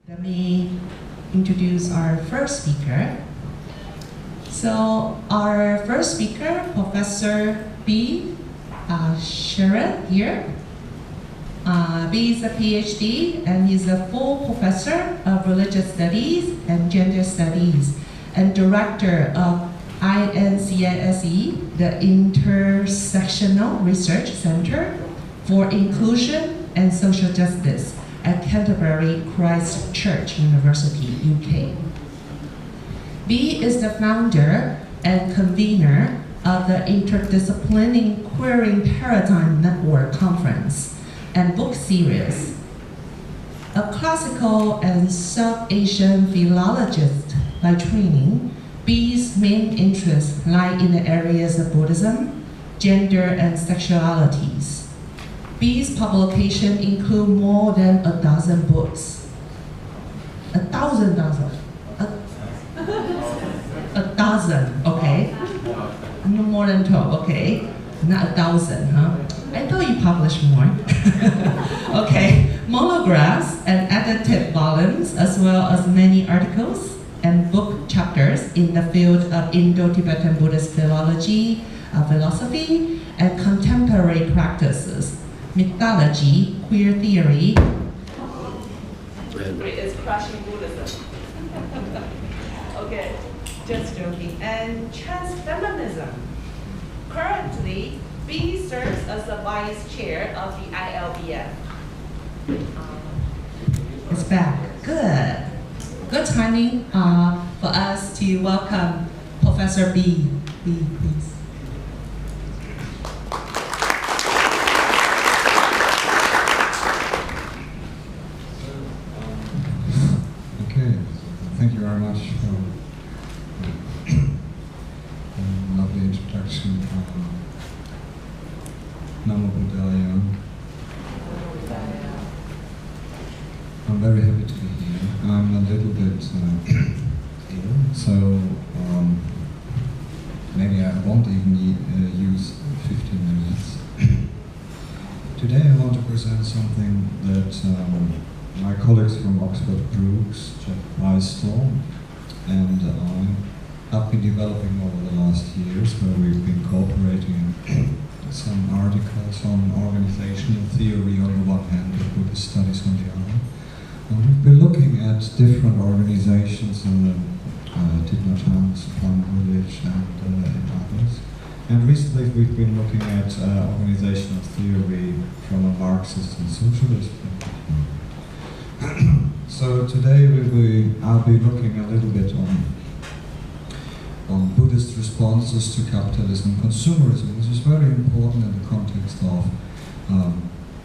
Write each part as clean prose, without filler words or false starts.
Let me introduce our first speaker. So our first speaker, Professor Bee Scherer here. Bee is a PhD and he's a full professor of religious studies and gender studies and director of INCISE, the Intersectional Research Center for Inclusion and Social Justice at Canterbury Christ Church University, UK. Bee is the founder and convener of the Interdisciplining Queering Paradigm Network Conference and book series. A classical and South Asian philologist by training, Bee's main interests lie in the areas of Buddhism, gender, and sexualities. Bee's publications include more than 1,000 books. 1,000, okay? No more than 12, okay? Not 1,000, huh? I thought you published more. Okay, monographs and edited volumes, as well as many articles and book chapters in the field of Indo-Tibetan Buddhist philology, philosophy, and contemporary practices, mythology, queer theory. It's crushing Buddhism. Okay, just joking. And transfeminism. Currently, Bee serves as the vice chair of the ILBF. It's back. Good. Good timing for us to welcome Professor Bee. Bee, please. Okay, thank you very much for a lovely introduction. Namo Buddhaya. I'm very happy to be here. I'm a little bit ill, so maybe I won't even use 15 minutes. Today I want to present something that my colleagues from Oxford, Brookes, Jeff Waistell, and I have been developing over the last years, where we've been cooperating in some articles on organizational theory on the one hand, and Buddhist studies on the other. And we've been looking at different organizations in the Thich Nhat Hanh village and others. And recently we've been looking at organizational theory from a Marxist and socialist point of view. So today I'll be looking a little bit on Buddhist responses to capitalism and consumerism, which is very important in the context of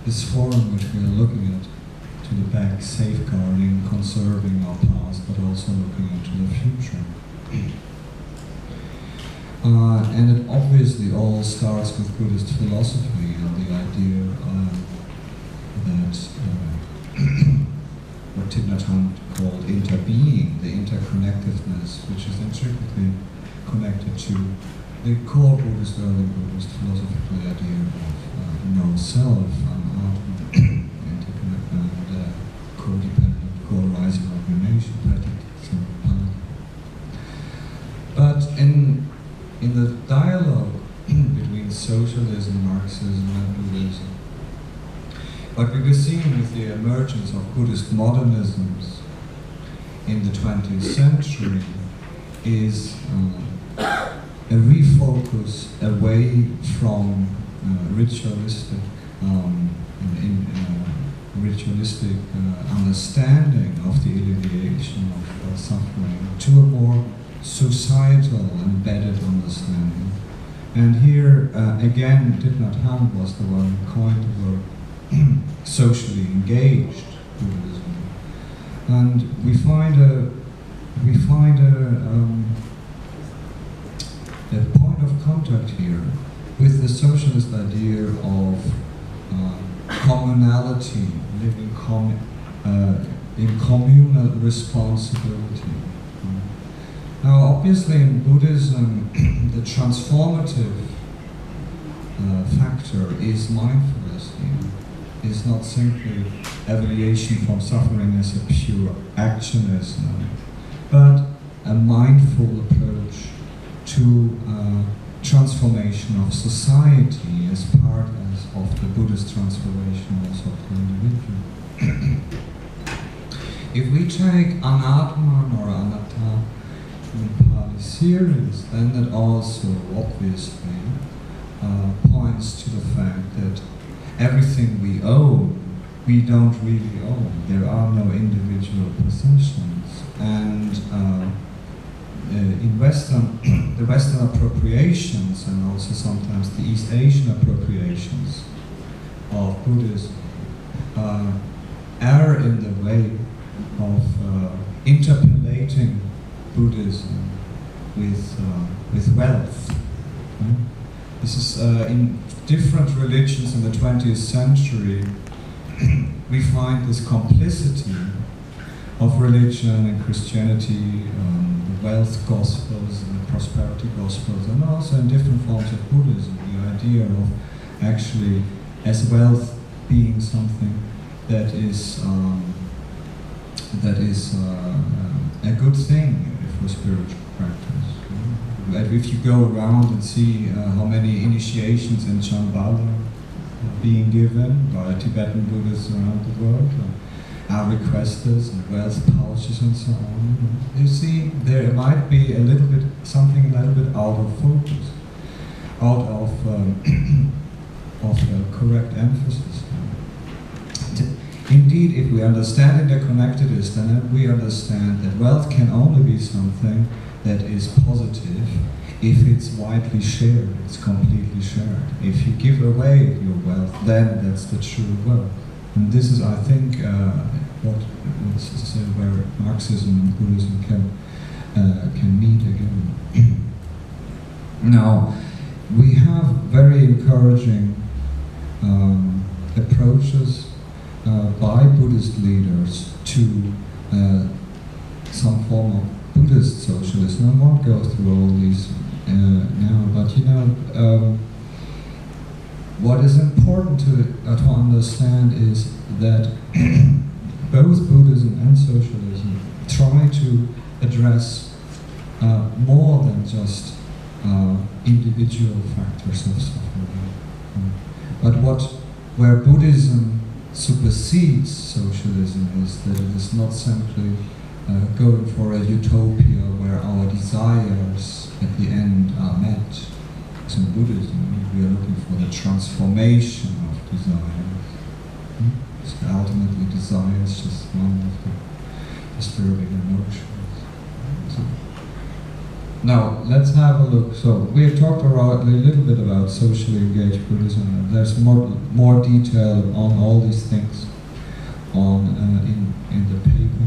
this forum which we are looking at to the back, safeguarding, conserving our past, but also looking into the future. And it obviously all starts with Buddhist philosophy and the idea that what Thich Nhat Hanh called interbeing, the interconnectedness, which is intricately connected to the core Buddhist, early Buddhist philosophical idea of no-self, and codependent, co-arising origination, but in the dialogue between socialism, Marxism, and Buddhism, what we were seeing with the emergence of Buddhist modernisms in the 20th century is a refocus away from ritualistic understanding of the alleviation of suffering to a more societal, embedded understanding. And here, again, Thich Nhat Hanh was the one who coined the word socially engaged Buddhism. And we find a point of contact here with the socialist idea of communality, living in communal responsibility. Now, obviously, in Buddhism, the transformative factor is mindfulness here. is not simply alleviation from suffering as a pure actionism, but a mindful approach to transformation of society as part of the Buddhist transformation also of the individual. If we take anatman or anatta in Pali serious, then that also obviously points to the fact that everything we own, we don't really own. There are no individual possessions. And in the Western appropriations, and also sometimes the East Asian appropriations of Buddhism, are in the way of interpolating Buddhism with wealth. This is in different religions in the 20th century. We find this complicity of religion and Christianity, the wealth gospels and the prosperity gospels, and also in different forms of Buddhism, the idea of actually as wealth being something that is a good thing for spiritual practice. If you go around and see how many initiations in Shambhala are being given by Tibetan Buddhists around the world, requesters and wealth pouches and so on, you see there might be something a little bit out of focus, out of correct emphasis. Indeed, if we understand interconnectedness, then we understand that wealth can only be something that is positive if it's widely shared, it's completely shared. If you give away your wealth, then that's the true wealth. And this is, I think, where Marxism and Buddhism can meet again. Now, we have very encouraging approaches by Buddhist leaders to some form of Buddhist socialism. I won't go through all these now, but what is important to understand is that both Buddhism and socialism try to address more than just individual factors of suffering. But where Buddhism supersedes socialism is that it is not simply going for a utopia where our desires at the end are met. So in Buddhism, we are looking for the transformation of desires. So ultimately, desire is just one of the disturbing emotions. So, now, let's have a look. So, we have talked a little bit about socially engaged Buddhism, and there's more detail on all these things in the paper.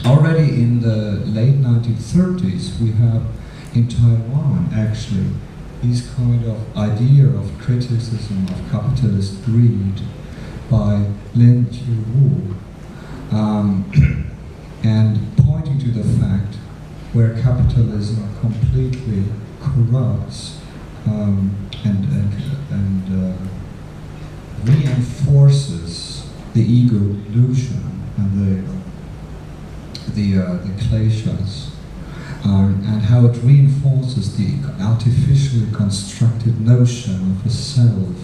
Already in the late 1930s, we have in Taiwan actually this kind of idea of criticism of capitalist greed by Lin Chu-Wu, and pointing to the fact where capitalism completely corrupts and reinforces the ego illusion and the kleshas, and how it reinforces the artificially constructed notion of a self.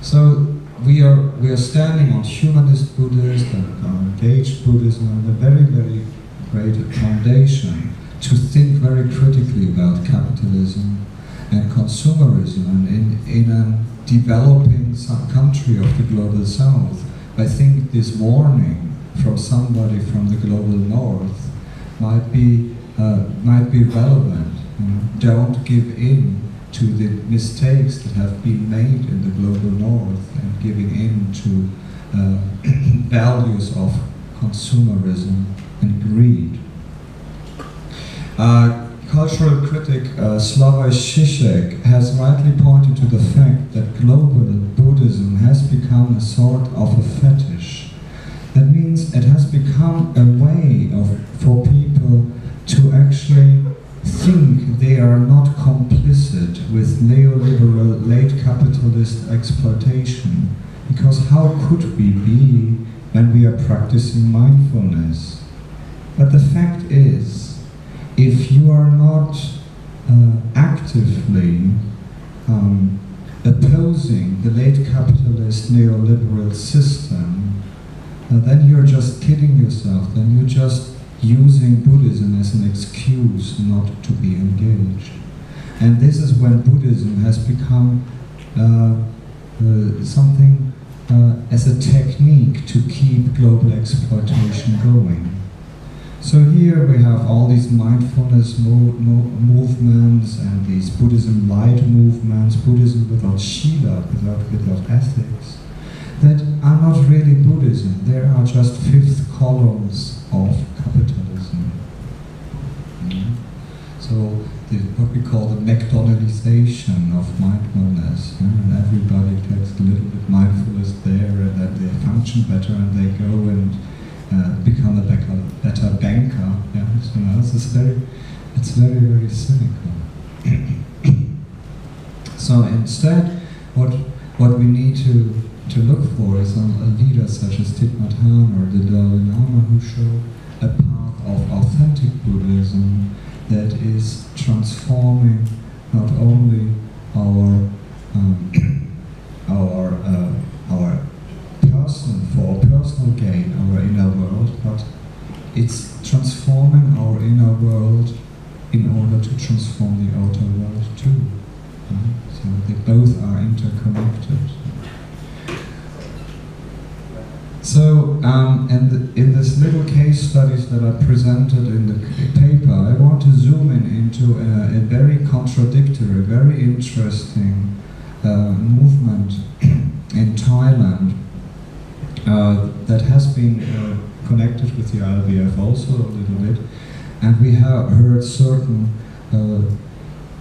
So we are standing on humanist Buddhist and engaged Buddhism and a very, very great foundation to think very critically about capitalism and consumerism, and in a developing country of the global south. I think this warning from somebody from the global north might be relevant. Don't give in to the mistakes that have been made in the global north and giving in to values of consumerism and greed. Cultural critic Slavoj Žižek has rightly pointed to the fact that global Buddhism has become a sort of a fetish. That means it has become a way for people to actually think they are not complicit with neoliberal late capitalist exploitation, because how could we be when we are practicing mindfulness? But the fact is, if you are not actively opposing the late capitalist neoliberal system, then you're just kidding yourself, then you're just using Buddhism as an excuse not to be engaged. And this is when Buddhism has become something as a technique to keep global exploitation going. So here we have all these mindfulness movements and these Buddhism light movements, Buddhism without Shila, without ethics, that are not really Buddhism. They are just fifth columns of capitalism. So what we call the McDonaldization of mindfulness, and everybody takes a little bit mindfulness there, and then they function better, and they go and become a better banker. Yeah, so, it's very, very cynical. So instead, what we need to look for is a leader such as Thich Nhat Hanh or the Dalai Lama, who show a path of authentic Buddhism that is transforming not only our personal gain, our inner world, but it's transforming our inner world in order to transform the outer world too. So they both are interconnected. So, in this little case studies that I presented in the paper, I want to zoom into a very contradictory, very interesting movement in Thailand that has been connected with the ILBF also a little bit, and we have heard certain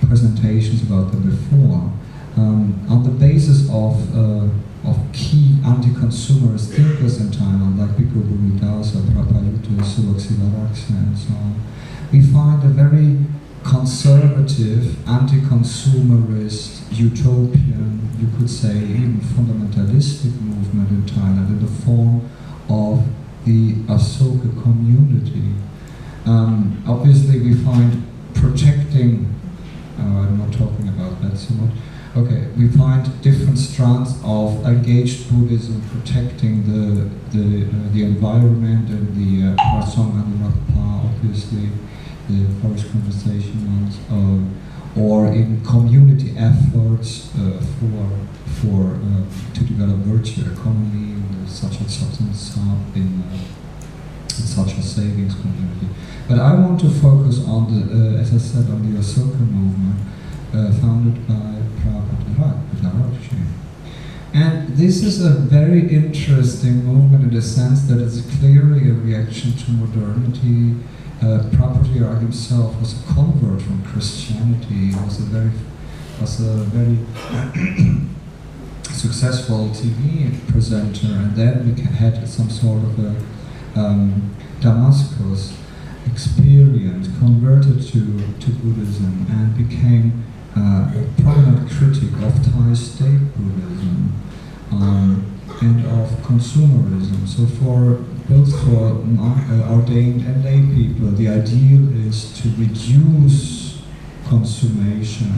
presentations about them before. On the basis of key anti-consumerist thinkers in Thailand, like Bhikkhu Buddhidasa, Prapayutta, Seneviratne, and so on, we find a very conservative, anti-consumerist, utopian, you could say even fundamentalistic movement in Thailand in the form of the Asoka community. Obviously we find protecting, I'm not talking about that so much. Okay, we find different strands of engaged Buddhism protecting the environment and the Prasong Anurakpa, obviously, the forest conversation ones, or in community efforts to develop virtual economy, such as substance in such a savings community. But I want to focus on the, as I said, on the Asoka movement, founded by Prabhupada. And this is a very interesting movement in the sense that it's clearly a reaction to modernity. Prabhupada himself was a convert from Christianity. He was a very successful TV presenter, and then we had some sort of a Damascus experience, converted to Buddhism, and became a prominent critic of Thai state Buddhism and of consumerism. So both for ordained and lay people, the ideal is to reduce consummation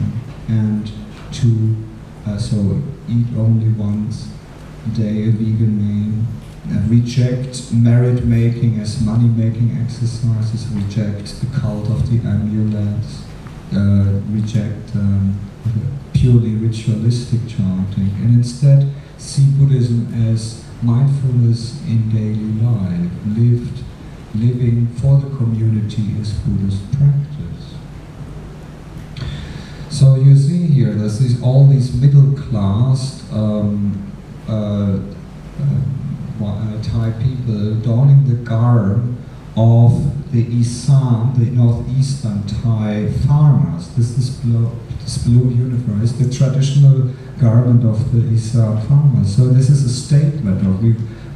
and to so eat only once a day a vegan meal, reject merit making as money making exercises, reject the cult of the amulets, reject purely ritualistic chanting, and instead see Buddhism as mindfulness in daily life. Living for the community is Buddhist practice. So you see here, there's all these middle class Thai people donning the garb of the Isan, the northeastern Thai farmers. This blue uniform is the traditional garment of the Isan farmers. So this is a statement of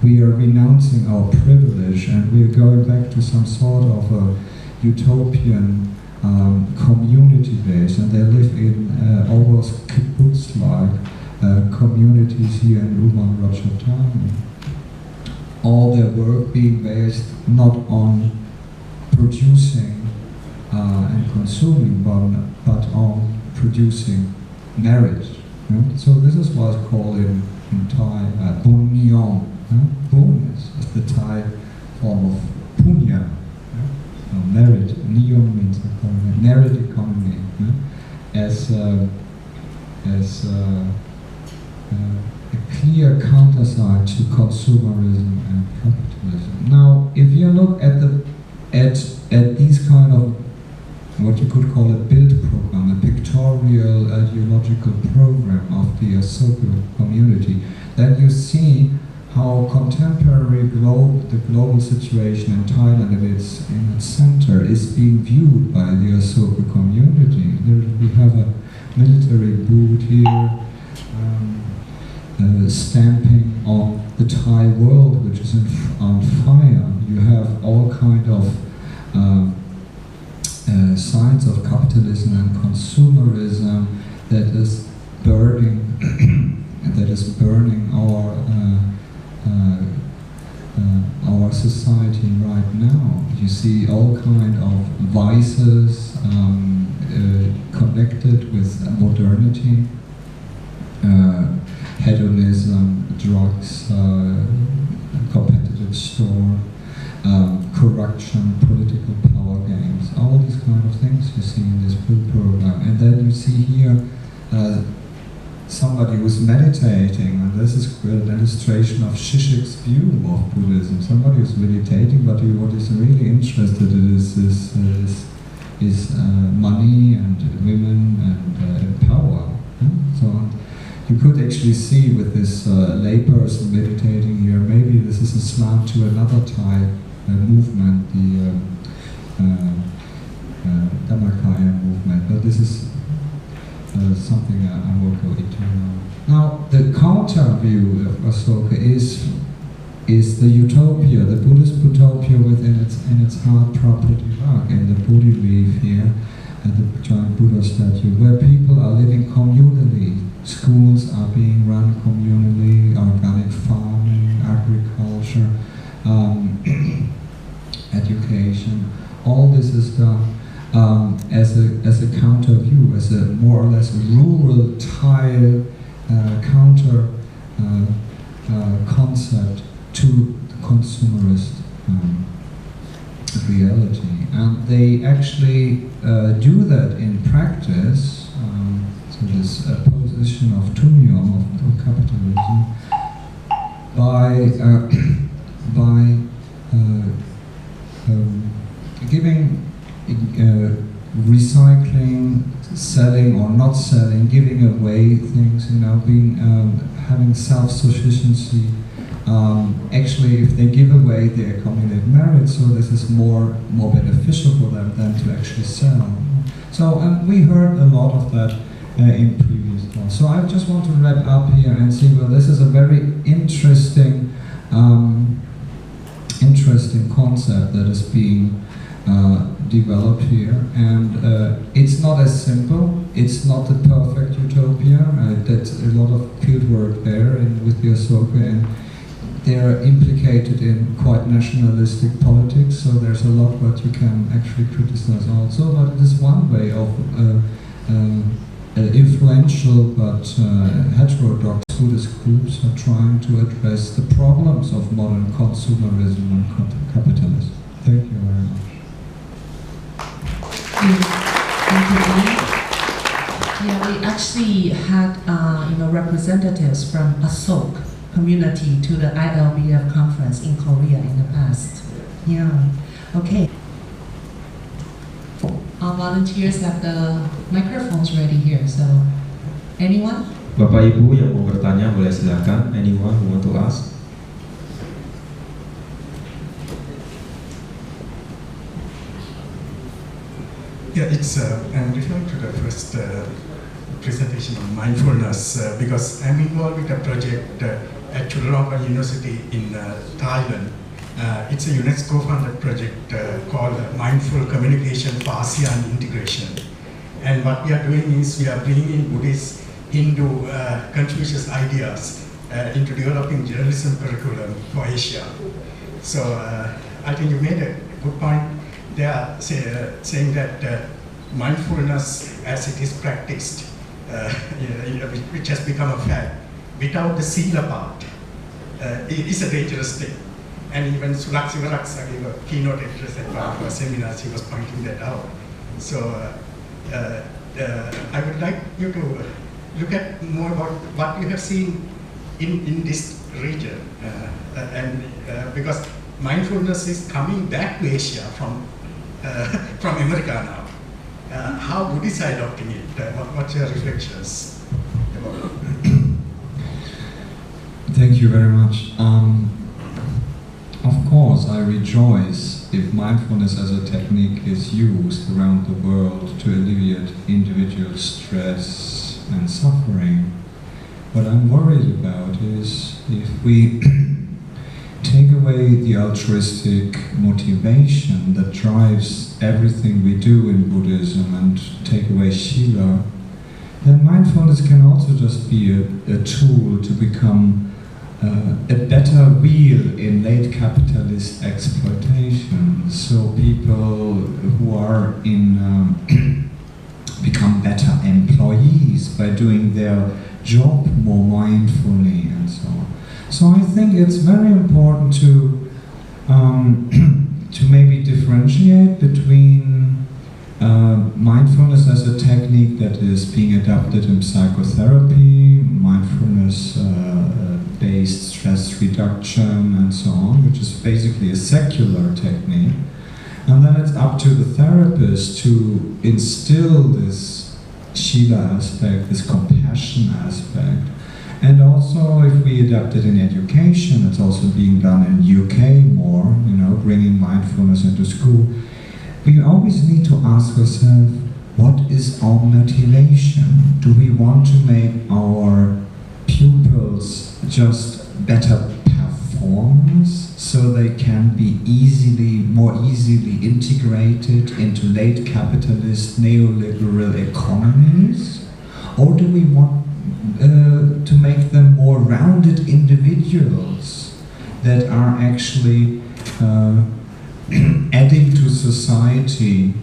we are renouncing our privilege, and we are going back to some sort of a utopian community-based, and they live in almost kibbutz-like communities here in Uman-Ratchathani. All their work being based not on producing and consuming, but on producing merit. So this is what's called in Thai Bun Nyong. Bun is the Thai form of punya. Merit. Nyong means economy. Merit economy as a clear counterside to consumerism and capitalism. Now, if you look at these kind of what you could call a build program, a pictorial ideological program of the Asoka community, then you see how contemporary the global situation in Thailand in its center is being viewed by the Asoka community. We have a military boot here, stamping on the Thai world, which is on fire. You have all kind of signs of capitalism and consumerism that is burning, our society right now. You see all kind of vices connected with modernity. Hedonism, drugs, competitive store, corruption, political power games, all these kind of things you see in this program. And then you see here somebody who's meditating, and this is an illustration of Zizek's view of Buddhism. Somebody who's meditating, but what is really interested in is money and women and power. So you could actually see with this layperson meditating here, maybe this is a slant to another Thai movement, the Dhammakaya movement, but this is something I will go into now. Now, the counter view of Asoka is the utopia, the Buddhist utopia within its hard property work, in the Bodhi leaf here, at the giant Buddha statue, where people are living communally. Schools are being run communally, organic farming, agriculture, education. All this is done as a counter view, as a more or less rural Thai counter concept to the consumerist reality. And they actually do that in practice. So this position of Tunyom, of capitalism, by giving, recycling, selling or not selling, giving away things, being having self-sufficiency. Actually, if they give away their accumulated merit, so this is more beneficial for them than to actually sell. So we heard a lot of that in previous talks. So I just want to wrap up here and see, well, this is a very interesting concept that is being developed here, and it's not as simple. It's not the perfect utopia. That's a lot of field work there with the Asoka, and they're implicated in quite nationalistic politics, so there's a lot what you can actually criticize also, but it is one way of influential but heterodox Buddhist groups are trying to address the problems of modern consumerism and capitalism. Thank you very much. Thank you. Yeah, we actually had representatives from Asok community to the ILBF conference in Korea in the past. Yeah. Okay. Our volunteers have the microphones ready here. So, anyone? Bapak Ibu yang mau bertanya boleh silakan. Anyone who want to ask? Yeah, I'm referring to the first presentation on mindfulness because I'm involved with a project at Chulalongkorn University in Thailand, It's a UNESCO-funded project called Mindful Communication for ASEAN Integration. And what we are doing is we are bringing in Buddhist, Hindu, Confucius ideas into developing journalism curriculum for Asia. So I think you made a good point there, saying that mindfulness as it is practiced, which has become a fact, without the sila part, is a dangerous thing. And even Seneviratne, I gave a keynote address at one of our seminars, he was pointing that out. So I would like you to look at more about what you have seen in this region, because mindfulness is coming back to Asia from America now. How Buddhists are adopting it? What's your reflections about it? Thank you very much. Of course, I rejoice if mindfulness as a technique is used around the world to alleviate individual stress and suffering. What I'm worried about is if we take away the altruistic motivation that drives everything we do in Buddhism and take away Shila, then mindfulness can also just be a tool to become a better wheel in late capitalist exploitation. So people who are in become better employees by doing their job more mindfully and so on. So I think it's very important to maybe differentiate between mindfulness as a technique that is being adopted in psychotherapy, mindfulness based stress reduction and so on, which is basically a secular technique. And then it's up to the therapist to instill this Shila aspect, this compassion aspect. And also, if we adapt it in education, it's also being done in UK more, bringing mindfulness into school. We always need to ask ourselves, what is our motivation? Do we want to make our pupils just better performers so they can be more easily integrated into late capitalist neoliberal economies? Or do we want to make them more rounded individuals that are actually adding to society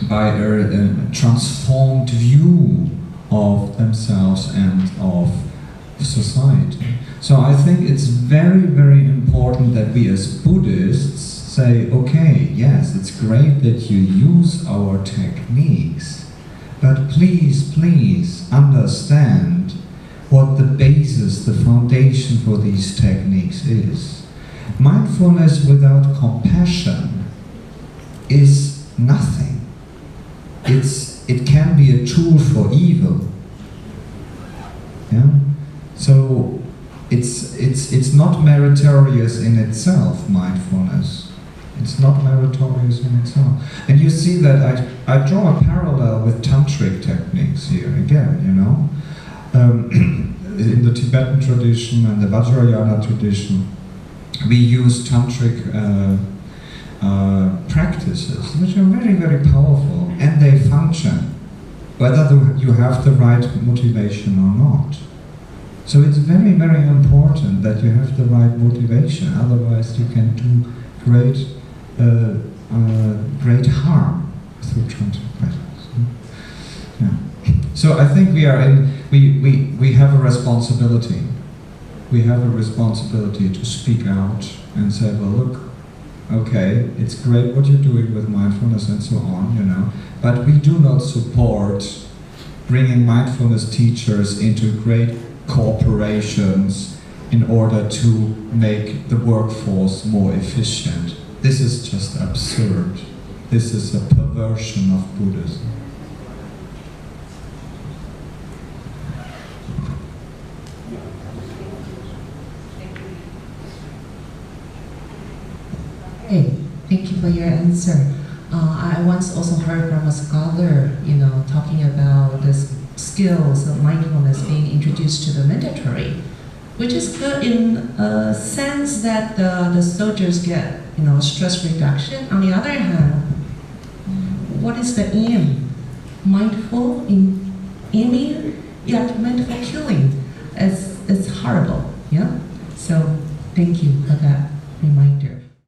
by a transformed view of themselves and of society? So I think it's very, very important that we as Buddhists say, okay, yes, it's great that you use our techniques, but please, please understand what the basis, the foundation for these techniques is. Mindfulness without compassion is nothing. It can be a tool for evil. Yeah? So it's not meritorious in itself, mindfulness. It's not meritorious in itself. And you see that I draw a parallel with tantric techniques here again, in the Tibetan tradition and the Vajrayana tradition, we use tantric practices, which are very, very powerful, and they function, whether you have the right motivation or not. So it's very, very important that you have the right motivation, otherwise you can do great harm through tantric practice. Yeah. So I think we have a responsibility. We have a responsibility to speak out and say, well, look, okay, it's great what you're doing with mindfulness and so on, but we do not support bringing mindfulness teachers into great corporations in order to make the workforce more efficient. This is just absurd. This is a perversion of Buddhism. Hey, thank you for your answer. I once also heard from a scholar, talking about the skills of mindfulness being introduced to the military. which is good in a sense that the soldiers get, stress reduction. On the other hand, what is the aim? Mindful in aiming, yet mindful killing. It's horrible, yeah? So thank you for that reminder.